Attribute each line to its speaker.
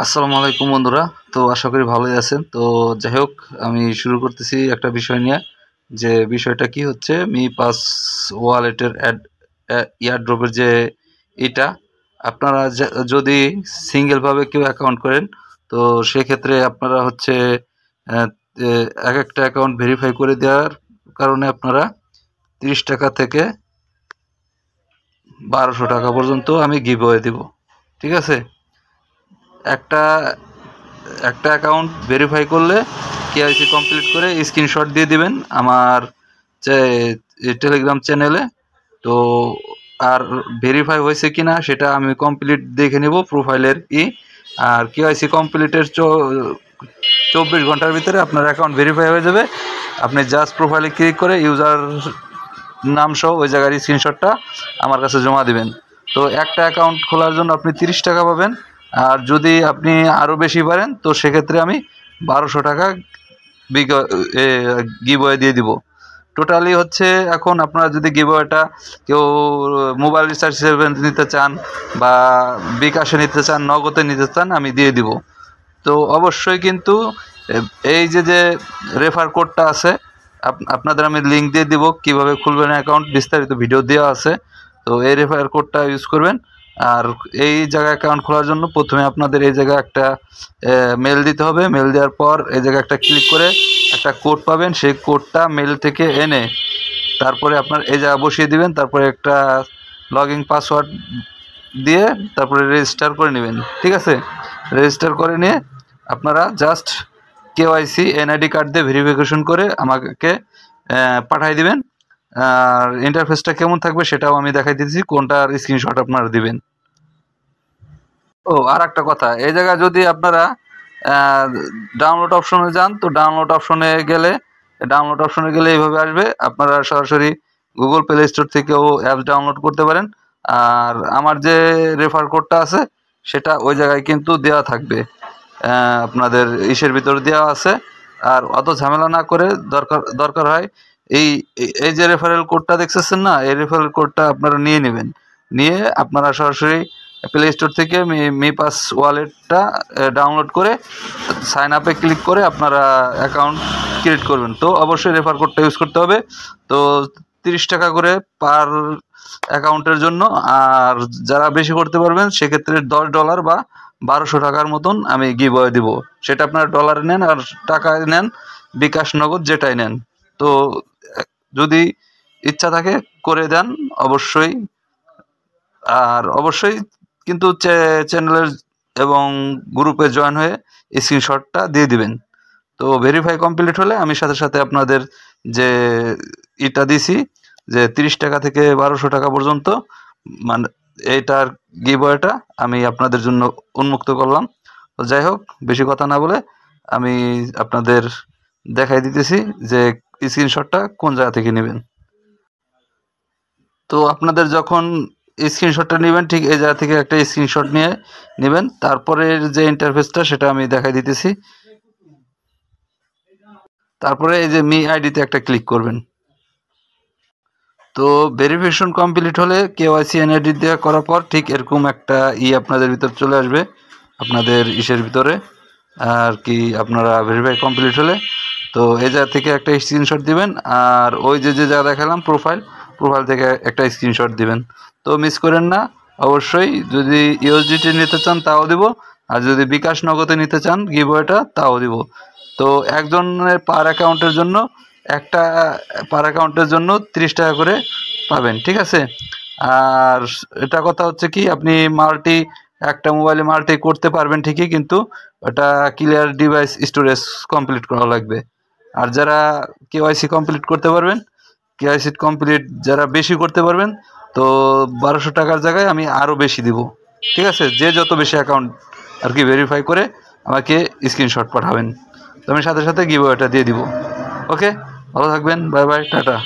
Speaker 1: আসসালামু আলাইকুম বন্ধুরা। তো আশা করি ভালোই আছেন। তো যাই হোক, আমি শুরু করতেছি একটা বিষয় নিয়ে। যে বিষয়টা কি হচ্ছে, মি পাস ওয়ালেটের ইয়ারড্রপের যে এটা আপনারা যদি সিঙ্গেলভাবে কেউ অ্যাকাউন্ট করেন, তো সেক্ষেত্রে আপনারা হচ্ছে আহ, এক একটা অ্যাকাউন্ট ভেরিফাই করে দেওয়ার কারণে আপনারা 30 টাকা থেকে 1200 টাকা পর্যন্ত আমি গিভওয়ে দিব। ঠিক আছে? একটা একটা অ্যাকাউন্ট ভেরিফাই করলে কেওয়াইসি কমপ্লিট করে স্ক্রিনশট দিয়ে দিবেন আমার যে টেলিগ্রাম চ্যানেলে। তো আর ভেরিফাই হয়েছে কিনা সেটা আমি কমপ্লিট দেখে নেব প্রোফাইলের আর কেওয়াইসি কমপ্লিটের 24 ঘন্টার ভিতরে আপনার অ্যাকাউন্ট ভেরিফাই হয়ে যাবে। আপনি জাস্ট প্রোফাইলে ক্লিক করে ইউজার নাম সহ ওই জায়গার স্ক্রিনশটটা আমার কাছে জমা দিবেন। তো একটা অ্যাকাউন্ট খোলার জন্য আপনি 30 টাকা পাবেন। আর যদি আপনি আরও বেশি পারেন তো সেক্ষেত্রে আমি 1200 টাকা গিভওয়ে দিয়ে দিব। টোটালি হচ্ছে, এখন আপনারা যদি গিভওয়েটা কেউ মোবাইল রিচার্জ হিসেবে নিতে চান বা বিকাশে নিতে চান, নগদে নিতে চান, আমি দিয়ে দিব। তো অবশ্যই কিন্তু এই যে রেফার কোডটা আছে, আপনাদের আমি লিঙ্ক দিয়ে দিব কিভাবে খুলবেন অ্যাকাউন্ট, বিস্তারিত ভিডিও দেওয়া আছে। তো এই রেফার কোডটা ইউজ করবেন। আর এই জায়গায় অ্যাকাউন্ট খোলার জন্য প্রথমে আপনাদের এই জায়গায় একটা মেল দিতে হবে। মেল দেওয়ার পর এই জায়গায় একটা ক্লিক করে একটা কোড পাবেন, সেই কোডটা মেল থেকে এনে তারপরে আপনার এই জায়গা বসিয়ে দিবেন। তারপরে একটা লগ ইন পাসওয়ার্ড দিয়ে তারপরে রেজিস্টার করে নেবেন। ঠিক আছে? রেজিস্টার করে নিয়ে আপনারা জাস্ট কেওয়াইসি এনআইডি কার্ড দিয়ে ভেরিফিকেশন করে আমাকে পাঠিয়ে দিবেন। আর ইন্টারফেসটা কেমন থাকবে সেটাও আমি দেখাই দিচ্ছি, কোনটার স্ক্রিনশট আপনারা দিবেন। ও আর একটা কথা, এই জায়গায় যদি আপনারা ডাউনলোড অপশনে যান, তো ডাউনলোড অপশনে গেলে এইভাবে আসবে। আপনারা সরাসরি গুগল প্লে স্টোর থেকেও অ্যাপস ডাউনলোড করতে পারেন। আর আমার যে রেফার কোডটা আছে সেটা ওই জায়গায় কিন্তু দেওয়া থাকবে, আপনাদের ইসের ভিতরে দেওয়া আছে। আর অত ঝামেলা না করে দরকার হয় এই এই যে রেফারেল কোডটা দেখতেছেন না, এই রেফারেল কোডটা আপনারা নিয়ে নেবেন। নিয়ে আপনারা সরাসরি প্লে স্টোর থেকে মি পাস ওয়ালেটটা ডাউনলোড করে সাইন আপে ক্লিক করে আপনারা অ্যাকাউন্ট ক্রিয়েট করবেন। তো অবশ্যই রেফার কোডটা ইউজ করতে হবে। তো 30 টাকা করে পার অ্যাকাউন্টের জন্য। আর যারা বেশি করতে পারবেন সেক্ষেত্রে $10 বা 1200 টাকার মতন আমি গিভওয়ে দিব। সেটা আপনারা ডলারে নেন আর টাকায় নেন, বিকাশ, নগদ যেটাই নেন। তো যদি ইচ্ছা থাকে করে দেন অবশ্যই। আর অবশ্যই কিন্তু চ্যানেলের এবং গ্রুপে জয়েন হয়ে স্ক্রিনশটটা দিয়ে দিবেন। তো ভেরিফাই কমপ্লিট হলে আমি সাথে সাথে আপনাদের যে দিছি, যে 30 টাকা থেকে 1200 টাকা পর্যন্ত, মানে এইটার গিভওয়েটা আমি আপনাদের জন্য উন্মুক্ত করলাম। তো যাই হোক, বেশি কথা না বলে আমি আপনাদের দেখাই দিতেছি যে স্ক্রিনশটটা কোন জায়গা থেকে নেবেন। তো আপনাদের যখন স্ক্রিনশটটা নেবেন, ঠিক এই জায়গা থেকে একটা স্ক্রিনশট নিয়ে নেবেন। তারপরে যে ইন্টারফেসটা সেটা আমি দেখাই দিতেছি। তারপরে এই যে মি আইডিতে একটা ক্লিক করবেন। তো ভেরিফিকেশন কমপ্লিট হলে কেওয়াইসি এনআইডি দেওয়া করার পর ঠিক এরকম একটা আপনাদের ভিতর চলে আসবে, আপনাদের ইসের ভিতরে আর কি। আপনারা ভেরিফাই কমপ্লিট হলে তো এই জায়গা থেকে একটা স্ক্রিনশট দিবেন। আর ওই যে জায়গা দেখালাম প্রোফাইল থেকে একটা স্ক্রিনশট দিবেন। তো মিস করেন না। অবশ্যই যদি ইউএসডিটি নিতে চান তাও দিব, আর যদি বিকাশ নগদে নিতে চান গিভওয়েটা তাও দিব। তো একজনের পার অ্যাকাউন্টের জন্য 30 টাকা করে পাবেন। ঠিক আছে? আর এটা কথা হচ্ছে কি, আপনি একটা মোবাইলে মাল্টি করতে পারবেন ঠিকই, কিন্তু ওটা ক্লিয়ার ডিভাইস স্টোরেজ কমপ্লিট করা লাগবে। আর যারা কেওয়াইসি কমপ্লিট করতে পারবেন, কেওয়াইসি কমপ্লিট যারা বেশি করতে পারবেন, তো 1200 টাকার জায়গায় আমি আরও বেশি দিব। ঠিক আছে? যে যত বেশি অ্যাকাউন্ট আর কি ভেরিফাই করে আমাকে স্ক্রিনশট পাঠাবেন, তো আমি সাথে সাথে গিভওয়েটা দিয়ে দিব। ওকে, ভালো থাকবেন। Bye bye, tata.